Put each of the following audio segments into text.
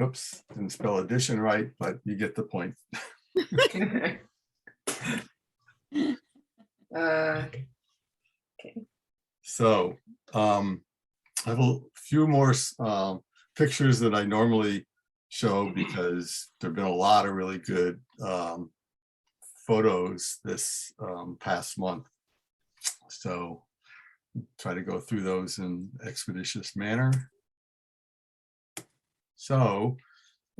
Oops, didn't spell addition right, but you get the point. Okay. So I have a few more pictures that I normally show because there have been a lot of really good photos this past month. So try to go through those in expeditious manner. So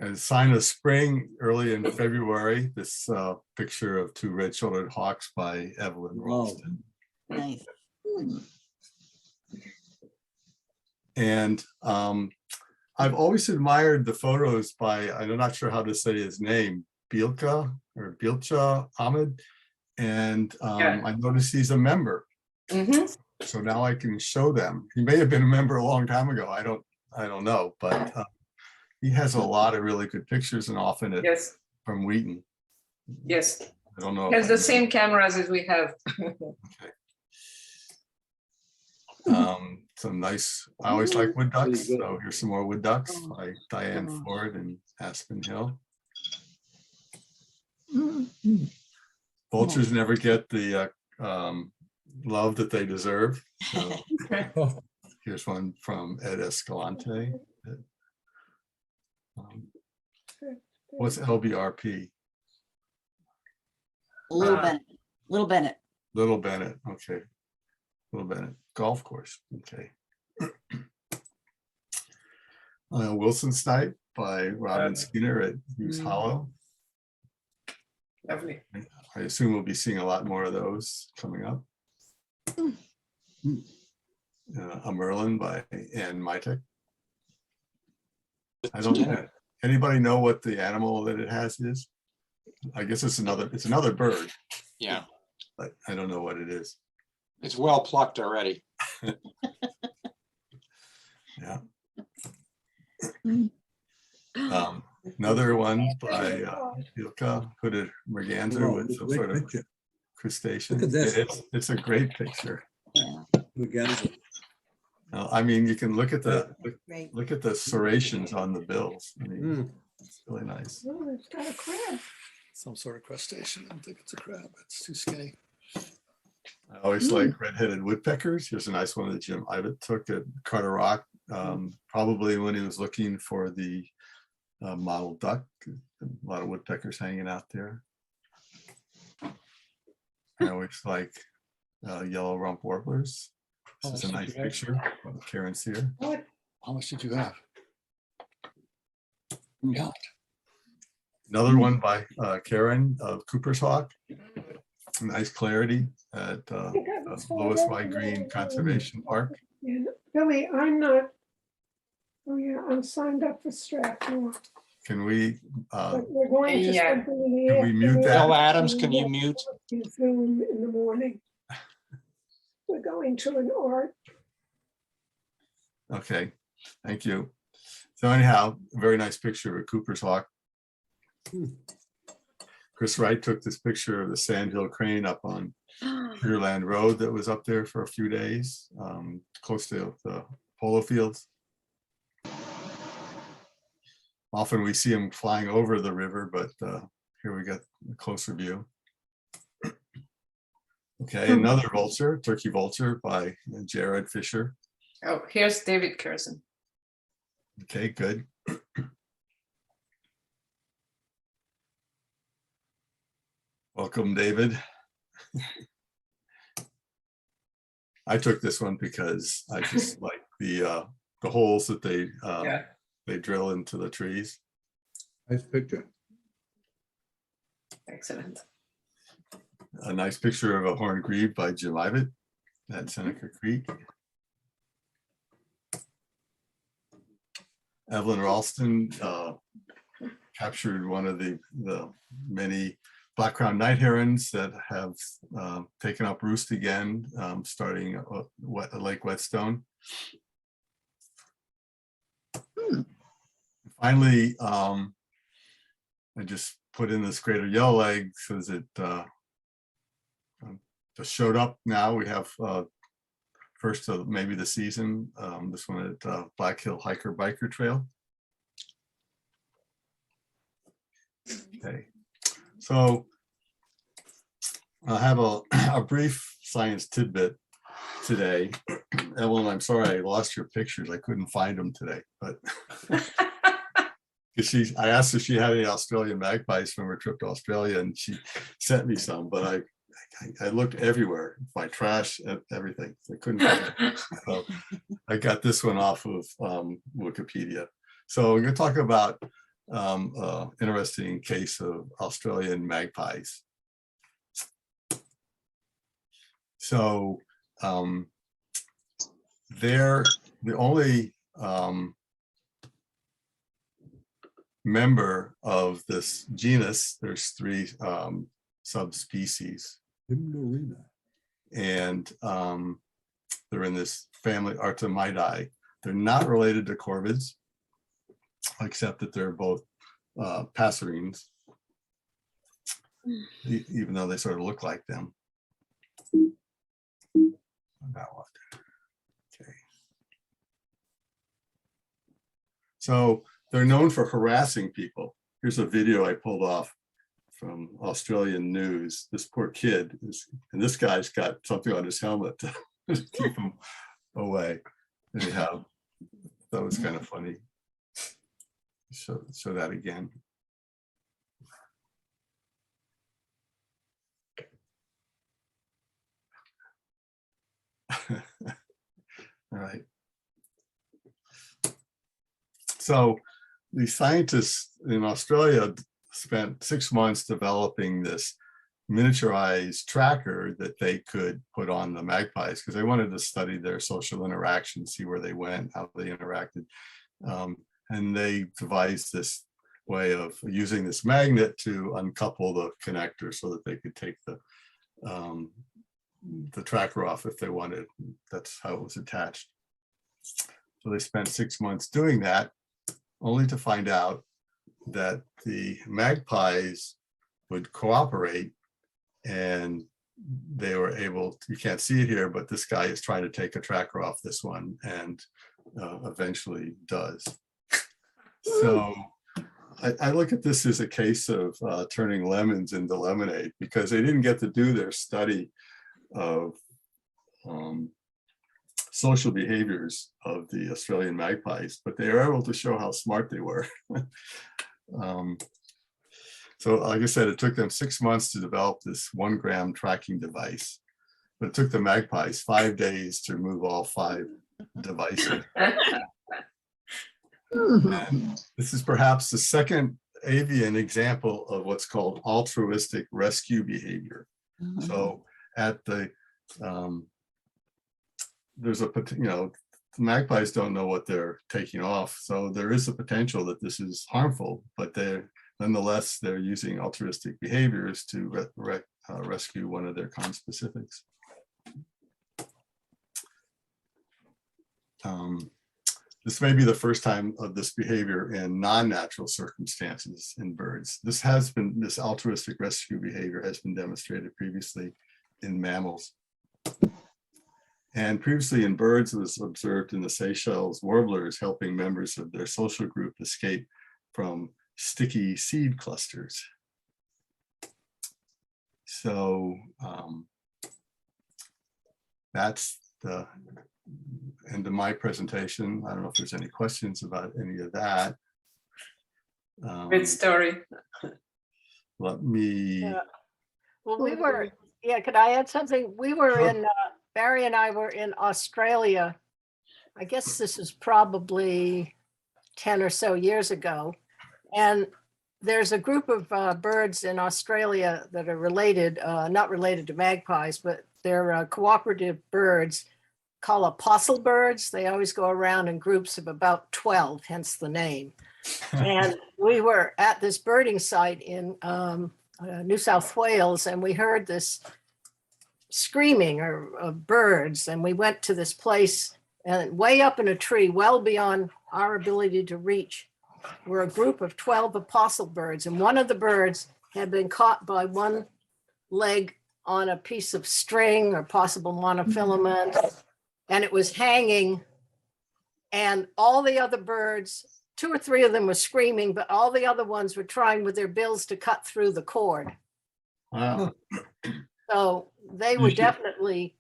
as a sign of spring, early in February, this picture of two red-shouldered hawks by Evelyn Ralston. Nice. And I've always admired the photos by, I'm not sure how to say his name, Bilcha Ahmed. And I noticed he's a member. So now I can show them. He may have been a member a long time ago. I don't know, but he has a lot of really good pictures, and often it's from Wheaton. Yes. I don't know. He has the same cameras as we have. Okay. Some nice, I always like wood ducks. So here's some more wood ducks by Diane Ford and Aspen Hill. Vultures never get the love that they deserve. So here's one from Ed Escalante. What's LBRP? Little Bennett. Little Bennett. Little Bennett. Okay. Little Bennett golf course. Okay. Wilson Snipe by Robin Skinner at Hughes Hollow. Lovely. I assume we'll be seeing a lot more of those coming up. A Merlin by Ann Mitek. I don't know. Anybody know what the animal that it has is? I guess it's another bird. Yeah, But I don't know what it is. it's well plucked already. Yeah. Another one by Ilka Hooded Merganser with some sort of crustacean. Look at this. It's a great picture. Yeah. I mean, you can look at the Great. look at the serrations on the bills. I mean, it's really nice. Oh, it's got a crab. Some sort of crustacean. I don't think it's a crab. It's too skinny. I always like red-headed woodpeckers. Here's a nice one that Jim Ivat took at Carter Rock, probably when he was looking for the model duck. A lot of woodpeckers hanging out there. I always like yellow rump warblers. This is a nice picture from Karen Sear. How much did you have? Yeah. Another one by Karen of Cooper's Hawk. Nice clarity at Lois Y. Green Conservation Park. And Billy, I'm not, oh yeah, I'm signed up for Strathmore. Can we But we're going to Yeah. something in the Can we mute afternoon. that? Bill Adams, can you mute? Zoom in the morning. We're going to an art. Okay, thank you. So anyhow, very nice picture of Cooper's Hawk. Chris Wright took this picture of the sandhill crane up on Sugarland Road that was up there for a few days, close to the polo fields. Often we see them flying over the river, but here we got a closer view. Okay, another vulture, turkey vulture by Jared Fisher. Oh, here's David Kersen. Okay, good. Welcome, David. I took this one because I just like the holes that they drill into the trees. Nice picture. Excellent. A nice picture of a horned grebe by Jim Ivat at Seneca Creek. Evelyn Ralston captured one of the many black-crowned night herons that have taken up roost again, starting at Lake Whetstone. Finally, I just put in this greater yellowleg because it just showed up now. We have first of maybe the season, this one at Black Hill Hiker Biker Trail. Okay, so I have a brief science tidbit today. Evelyn, I'm sorry I lost your pictures. I couldn't find them today, but I asked if she had any Australian magpies from her trip to Australia, and she sent me some, but I looked everywhere, my trash, everything. I couldn't find it. So I got this one off of Wikipedia. So we're going to talk about interesting case of Australian magpies. So they're the only member of this genus. There's 3 subspecies, and they're in this family Artemidae. They're not related to corvids, except that they're both passerines, even though they sort of look like them. Okay. So they're known for harassing people. Here's a video I pulled off from Australian news. This poor kid and this guy's got something on his helmet to keep him away. Anyhow, that was kind of funny. So that again. All right. So the scientists in Australia spent 6 months developing this miniaturized tracker that they could put on the magpies because they wanted to study their social interaction, see where they went, how they interacted. And they devised this way of using this magnet to uncouple the connector so that they could take the tracker off if they wanted. That's how it was attached. So they spent 6 months doing that, only to find out that the magpies would cooperate, and they were able to, you can't see it here, but this guy is trying to take a tracker off this one and eventually does. So I look at this as a case of turning lemons into lemonade, because they didn't get to do their study of social behaviors of the Australian magpies, but they were able to show how smart they were. So like I said, it took them 6 months to develop this 1 gram tracking device, but it took the magpies 5 days to remove all 5 devices. And this is perhaps the second avian example of what's called altruistic rescue behavior. So at the there's a, the magpies don't know what they're taking off, so there is a potential that this is harmful, but nonetheless they're using altruistic behaviors to rescue one of their conspecifics. This may be the first time of this behavior in non-natural circumstances in birds. This altruistic rescue behavior has been demonstrated previously in mammals. And previously in birds, it was observed in the Seychelles warblers helping members of their social group escape from sticky seed clusters. So that's the end of my presentation. I don't know if there's any questions about any of that. Great story. Let me. Yeah. Well, we were, could I add something? We were Sure. in, Barry and I were in Australia. I guess this is probably 10 or so years ago. And there's a group of birds in Australia that are related, not related to magpies, but they're cooperative birds called apostle birds. They always go around in groups of about 12, hence the name. And we were at this birding site in New South Wales, and we heard this screaming of birds, and we went to this place, and way up in a tree, well beyond our ability to reach, were a group of 12 apostle birds, and one of the birds had been caught by one leg on a piece of string or possible monofilament, and it was hanging, and all the other birds 2 or 3 of them were screaming, but all the other ones were trying with their bills to cut through the cord. Wow. So they You were should- definitely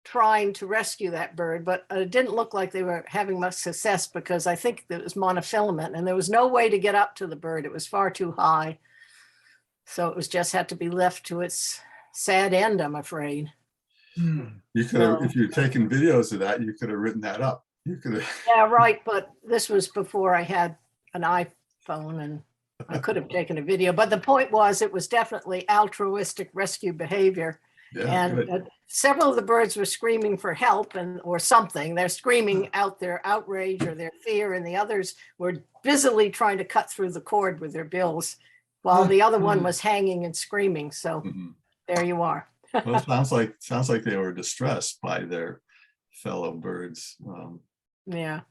trying to rescue that bird, but it didn't look like they were having much success because I think it was monofilament and there was no way to get up to the bird. It was far too high. So it was just had to be left to its sad end, I'm afraid. You could have, if you'd taken videos of that, you could have written that up. You could have. Yeah, right. But this was before I had an iPhone and I could have taken a video. But the point was, it was definitely altruistic rescue behavior. Yeah, And good. several of the birds were screaming for help and or something. They're screaming out their outrage or their fear, and the others were busily trying to cut through the cord with their bills, while the other one was hanging and screaming. So Mhm. there you are. Well, it sounds like they were distressed by their fellow birds. Yeah.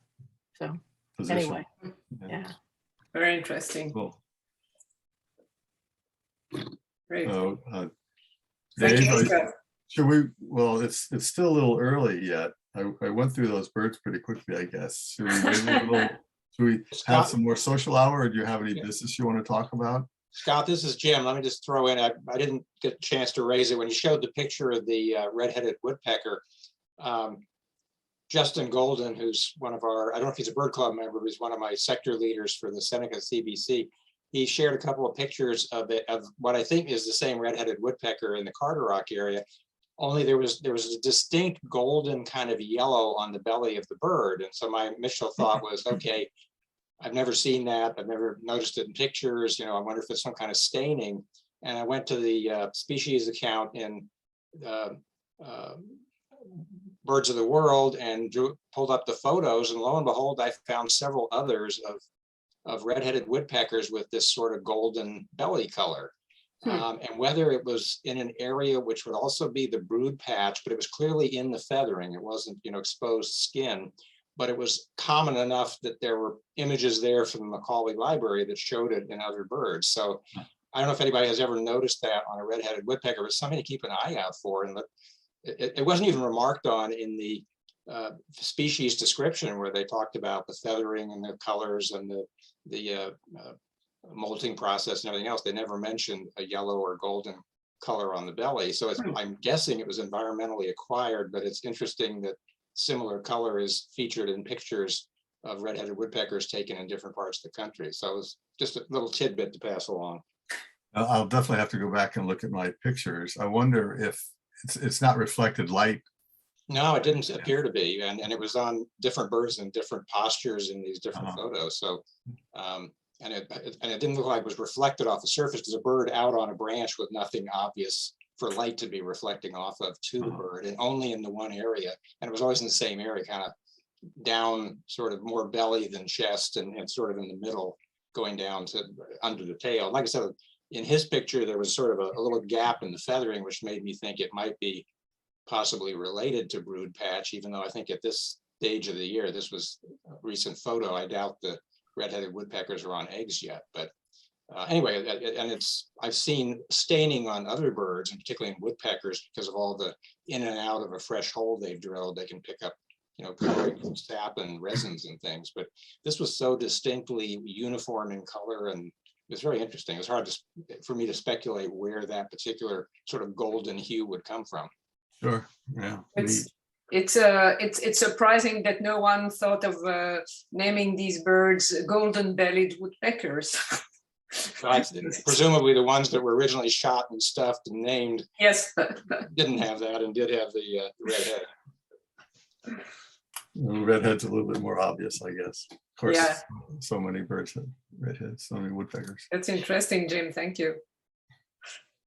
So Position. anyway, yeah. Very interesting. Cool. Great. So, Thank Dave, you, Scott. should we, well, it's still a little early yet. I went through those birds pretty quickly, I guess. Should we wait a little? Should we have Scott? some more social hour, or do you have any Yeah. business you want to talk about? Scott, this is Jim. Let me just throw in, I didn't get a chance to raise it. When you showed the picture of the red-headed woodpecker, Justin Golden, who's one of our, I don't know if he's a bird club member, who's one of my sector leaders for the Seneca CBC. He shared a couple of pictures of it, of what I think is the same red-headed woodpecker in the Carter Rock area. Only there was a distinct golden kind of yellow on the belly of the bird. And so my initial thought was, okay, I've never seen that. I've never noticed it in pictures. You know, I wonder if it's some kind of staining. And I went to the species account in Birds of the World and pulled up the photos, and lo and behold, I found several others of red-headed woodpeckers with this sort of golden belly color. And whether it was in an area which would also be the brood patch, but it was clearly in the feathering, it wasn't, you know, exposed skin, but it was common enough that there were images there from the Macaulay Library that showed it in other birds. So I don't know if anybody has ever noticed that on a red-headed woodpecker, but something to keep an eye out for. And it wasn't even remarked on in the species description, where they talked about the feathering and the colors and the molting process and everything else. They never mentioned a yellow or golden color on the belly. So I'm guessing it was environmentally acquired, but it's interesting that similar color is featured in pictures of red-headed woodpeckers taken in different parts of the country. So it was just a little tidbit to pass along. I'll definitely have to go back and look at my pictures. I wonder if it's not reflected light. No, it didn't appear to be, and it was on different birds in different postures in these different photos. So, and it didn't look like it was reflected off the surface. There's a bird out on a branch with nothing obvious for light to be reflecting off of to the bird, and only in the one area. And it was always in the same area, kind of down, sort of more belly than chest, and sort of in the middle, going down to under the tail. Like I said, in his picture, there was sort of a little gap in the feathering, which made me think it might be possibly related to brood patch, even though I think at this stage of the year, this was a recent photo. I doubt the red-headed woodpeckers are on eggs yet, but anyway, and I've seen staining on other birds, and particularly in woodpeckers, because of all the in and out of a fresh hole they've drilled. They can pick up, you know, coloring sap and resins and things, but this was so distinctly uniform in color, and it was very interesting. It was hard for me to speculate where that particular sort of golden hue would come from. Sure, yeah. It's surprising that no one thought of naming these birds golden-bellied woodpeckers. Presumably the ones that were originally shot and stuffed and named Yes. didn't have that and did have the redhead. Redhead's a little bit more obvious, I guess. Of course, Yeah. so many birds have redheads, so many woodpeckers. That's interesting, Jim. Thank you.